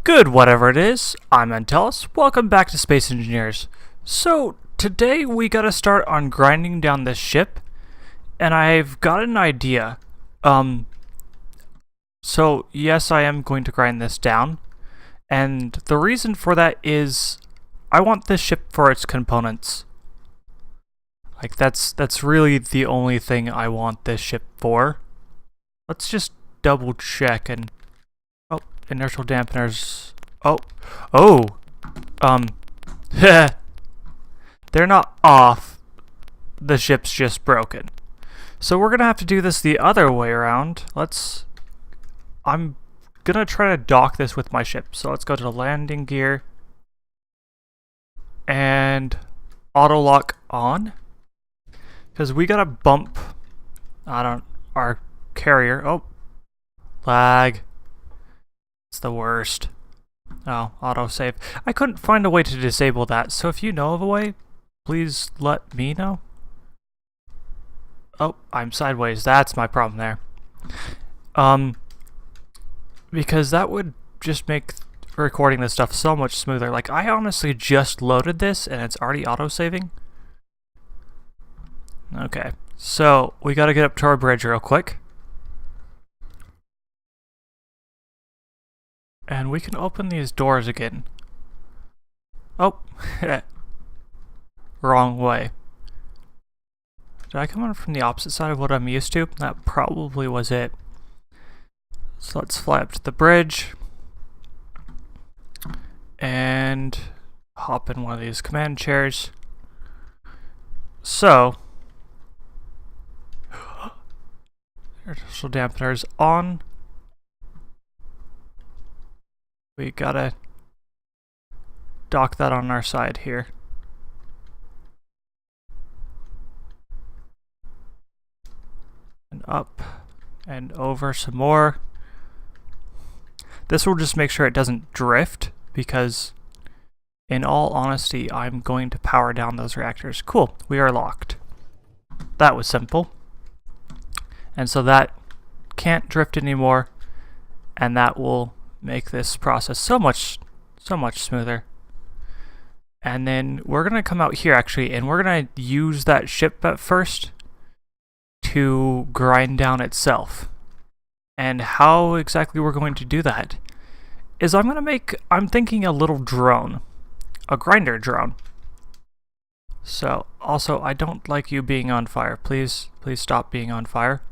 Good, whatever it is. I'm Antelis. Welcome back to Space Engineers. So, today we gotta start on grinding down this ship, and I've got an idea. So yes, I am going to grind this down, and the reason for that is I want this ship for its components. Like, that's really the only thing I want this ship for. Let's just double check and... Oh, inertial dampeners. Oh, they're not off. The ship's just broken. So we're gonna have to do this the other way around. I'm gonna try to dock this with my ship. So let's go to the landing gear. And auto lock on. Because we gotta bump our carrier. Oh, lag. It's the worst. Oh, autosave. I couldn't find a way to disable that, so if you know of a way, please let me know. Oh, I'm sideways. That's my problem there. Because that would just make recording this stuff so much smoother. Like, I honestly just loaded this and it's already autosaving. Okay, so we gotta get up to our bridge real quick. And we can open these doors again. Oh, wrong way. Did I come in from the opposite side of what I'm used to? That probably was it. So let's fly up to the bridge. And hop in one of these command chairs. So, inertial dampeners on. We gotta dock that on our side here. And up and over some more. This will just make sure it doesn't drift, because in all honesty, I'm going to power down those reactors. Cool, we are locked. That was simple. And so that can't drift anymore, and that will make this process so much smoother. And then we're gonna come out here actually, and we're gonna use that ship at first to grind down itself. And how exactly we're going to do that is I'm thinking a little drone, a grinder drone. So also, I don't like you being on fire. Please stop being on fire.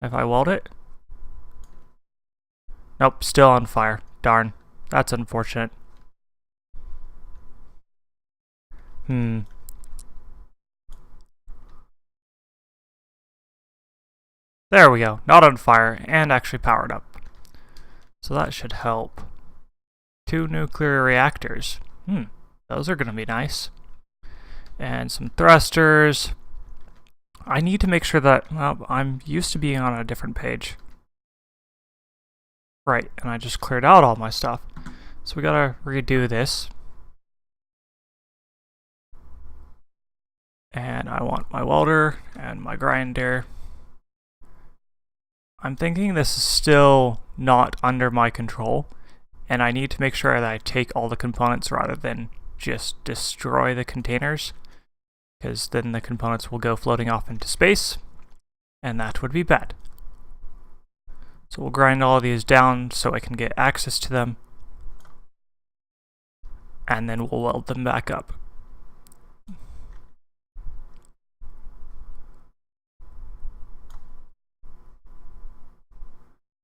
If I weld it. Nope, still on fire. Darn. That's unfortunate. There we go. Not on fire, and actually powered up. So that should help. 2 nuclear reactors. Those are gonna be nice. And some thrusters. I need to make sure that... Well, I'm used to being on a different page. Right, and I just cleared out all my stuff. So we gotta redo this. And I want my welder and my grinder. I'm thinking this is still not under my control, and I need to make sure that I take all the components rather than just destroy the containers, because then the components will go floating off into space, and that would be bad. So we'll grind all of these down so I can get access to them, and then we'll weld them back up.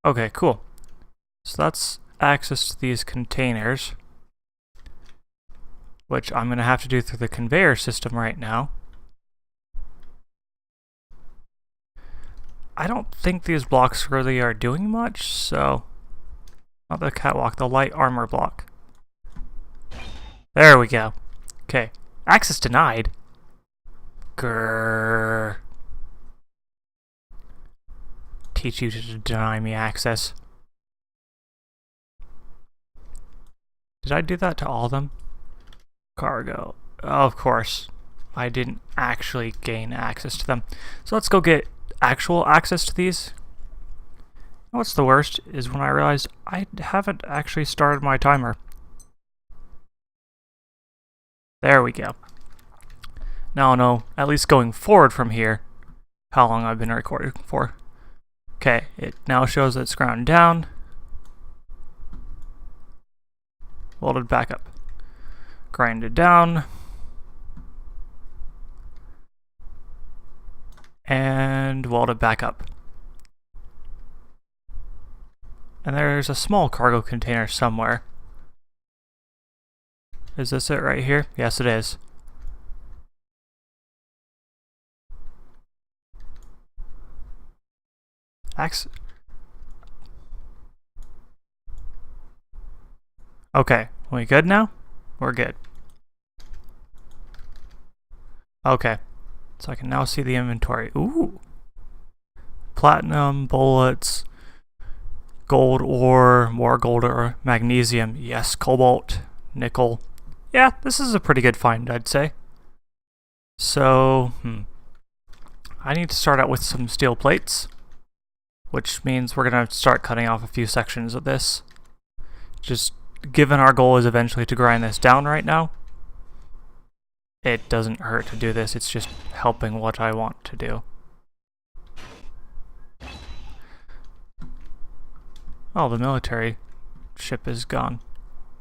Okay, cool. So that's access to these containers, which I'm going to have to do through the conveyor system right now. I don't think these blocks really are doing much, so... Not the catwalk, the light armor block. There we go. Okay. Access denied. Grrr. Teach you to deny me access. Did I do that to all of them? Cargo. Oh, of course. I didn't actually gain access to them. So let's go get actual access to these. What's the worst is when I realized I haven't actually started my timer. There we go. Now I'll know, at least going forward from here, how long I've been recording for. Okay, it now shows that it's ground down. Welded back up. Grinded down. And welded back up. And there's a small cargo container somewhere. Is this it right here? Yes, it is. Okay, we good now? We're good. Okay, so I can now see the inventory. Ooh! Platinum, bullets, gold ore, more gold ore, magnesium, yes, cobalt, nickel. Yeah, this is a pretty good find, I'd say. So, I need to start out with some steel plates, which means we're going to start cutting off a few sections of this. Just given our goal is eventually to grind this down right now, it doesn't hurt to do this, it's just helping what I want to do. Oh, the military ship is gone.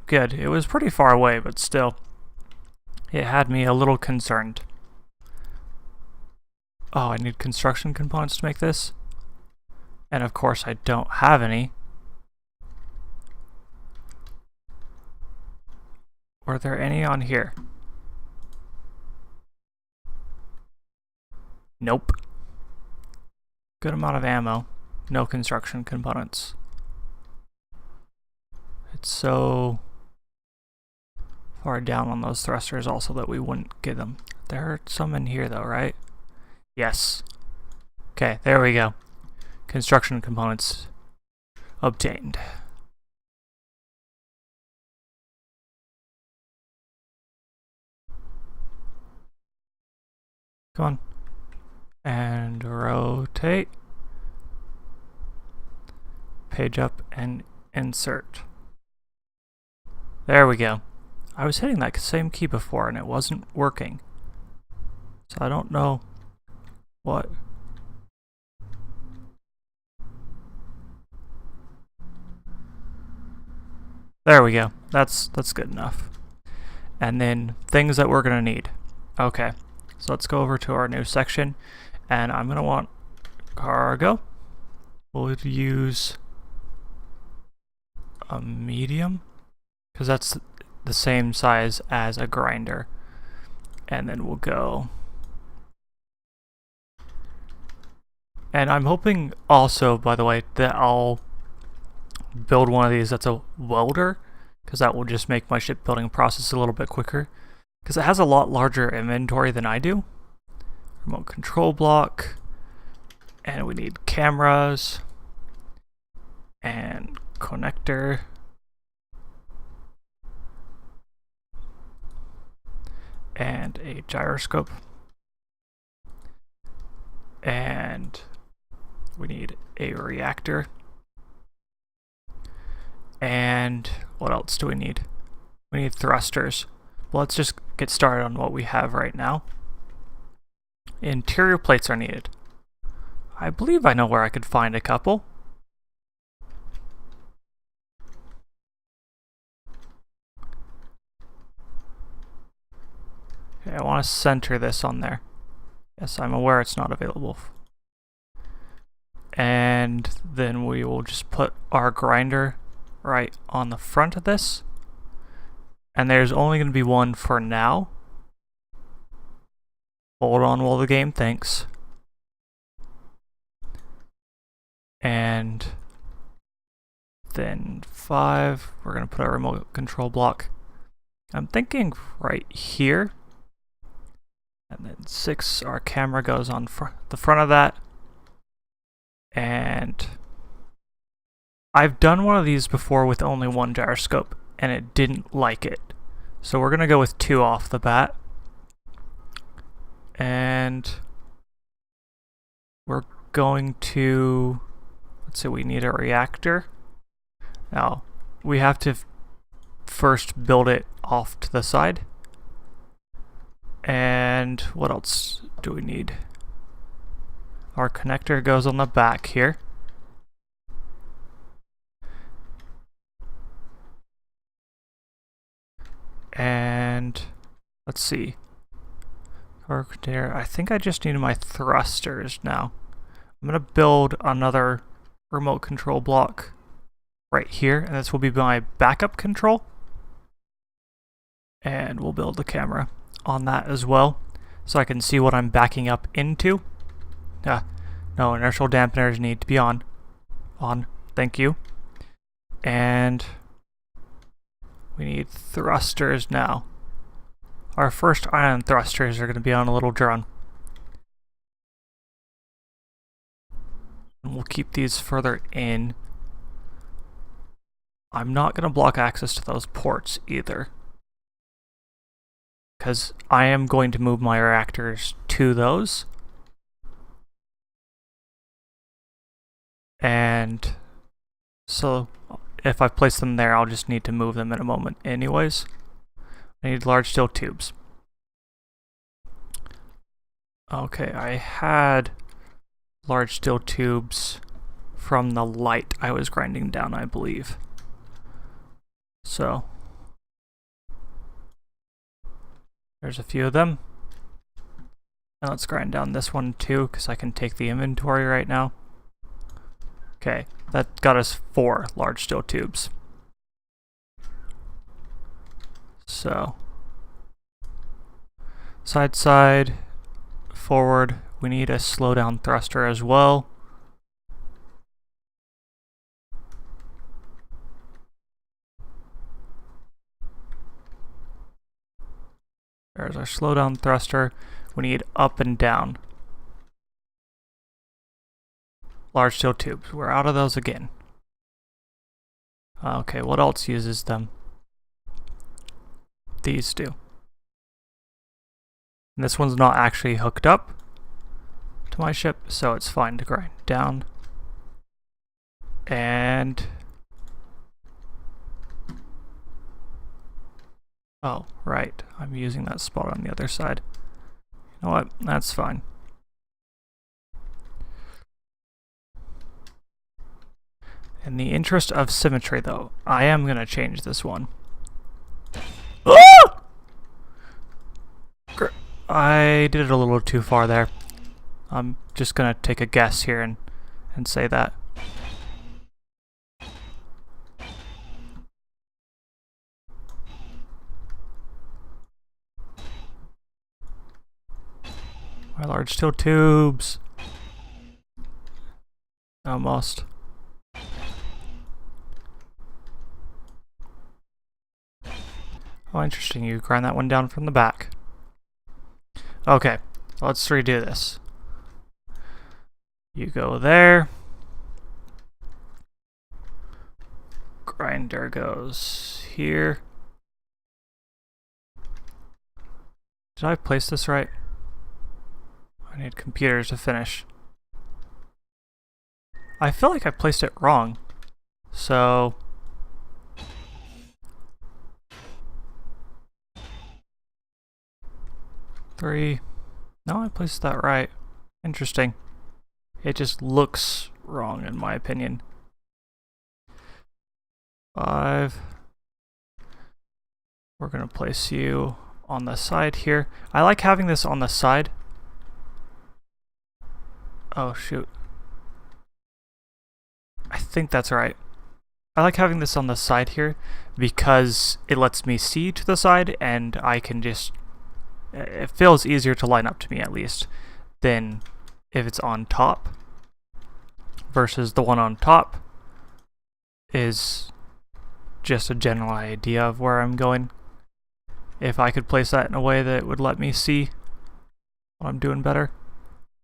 Good. It was pretty far away, but still, it had me a little concerned. Oh, I need construction components to make this. And of course, I don't have any. Were there any on here? Nope. Good amount of ammo. No construction components. It's so far down on those thrusters also that we wouldn't get them. There are some in here though, right? Yes. Okay, there we go. Construction components obtained. Come on. And rotate. Page up and insert. There we go. I was hitting that same key before and it wasn't working. So I don't know what. There we go. That's good enough. And then things that we're gonna need. Okay. So let's go over to our new section, and I'm gonna want cargo. We'll use a medium, because that's the same size as a grinder. And then we'll go. And I'm hoping also, by the way, that I'll build one of these that's a welder, because that will just make my shipbuilding process a little bit quicker. Because it has a lot larger inventory than I do. Remote control block. And we need cameras. And connector. And a gyroscope. And we need a reactor. And what else do we need? We need thrusters. Well, let's just get started on what we have right now. Interior plates are needed. I believe I know where I could find a couple. Okay, I want to center this on there. Yes, I'm aware it's not available. And then we will just put our grinder right on the front of this. And there's only going to be one for now. Hold on while the game thinks. And then 5, we're going to put our remote control block. I'm thinking right here. And then 6, our camera goes on the front of that. And I've done one of these before with only one gyroscope, and it didn't like it. So we're going to go with 2 off the bat. And we're going to, let's see, we need a reactor. Now, we have to first build it off to the side. And what else do we need? Our connector goes on the back here. And let's see. I think I just need my thrusters now. I'm going to build another remote control block right here, and this will be my backup control. And we'll build the camera on that as well, so I can see what I'm backing up into. No, inertial dampeners need to be on. Thank you. And we need thrusters now. Our first ion thrusters are going to be on a little drone. And we'll keep these further in. I'm not going to block access to those ports either, because I am going to move my reactors to those. And so if I place them there, I'll just need to move them in a moment anyways. I need large steel tubes. Okay, I had large steel tubes from the light I was grinding down, I believe. So there's a few of them. And let's grind down this one too, because I can take the inventory right now. Okay, that got us 4 large steel tubes. So, side, forward, we need a slow down thruster as well. There's our slow down thruster. We need up and down. Large steel tubes. We're out of those again. Okay, what else uses them? These do. And this one's not actually hooked up to my ship, so it's fine to grind down. And oh, right. I'm using that spot on the other side. You know what? That's fine. In the interest of symmetry, though, I am going to change this one. Ah! I did it a little too far there. I'm just going to take a guess here and say that. My large steel tubes. Almost. Oh, interesting. You grind that one down from the back. Okay, let's redo this. You go there. Grinder goes here. Did I place this right? I need computers to finish. I feel like I placed it wrong. So three. No, I placed that right. Interesting. It just looks wrong in my opinion. 5. We're gonna place you on the side here. I like having this on the side. Oh shoot. I think that's right. I like having this on the side here because it lets me see to the side, and I can just, it feels easier to line up to me at least than if it's on top, versus the one on top is just a general idea of where I'm going. If I could place that in a way that would let me see what I'm doing better,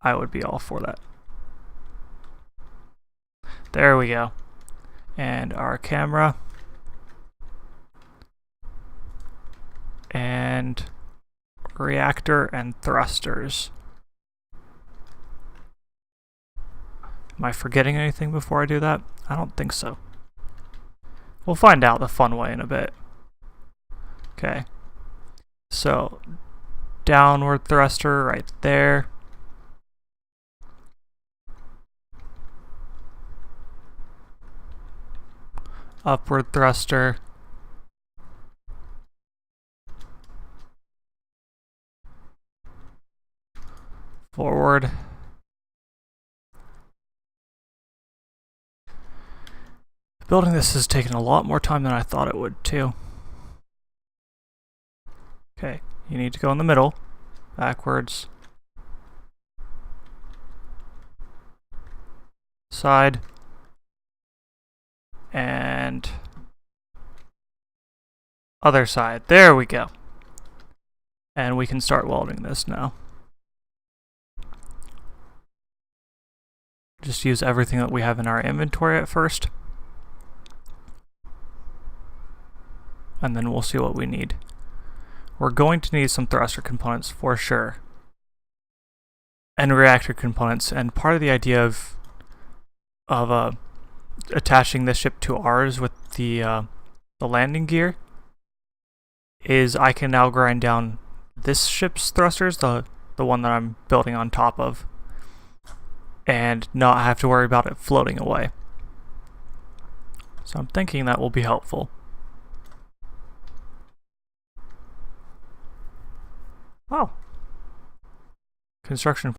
I would be all for that. There we go. And our camera. And reactor and thrusters. Am I forgetting anything before I do that? I don't think so. We'll find out the fun way in a bit. Okay. So, downward thruster right there. Upward thruster. Forward. Building this has taken a lot more time than I thought it would, too. Okay, you need to go in the middle, backwards, side, and other side. There we go. And we can start welding this now. Just use everything that we have in our inventory at first. And then we'll see what we need. We're going to need some thruster components for sure. And reactor components. And part of the idea of attaching this ship to ours with the landing gear is I can now grind down this ship's thrusters, the one that I'm building on top of, and not have to worry about it floating away. So I'm thinking that will be helpful. Oh. Construction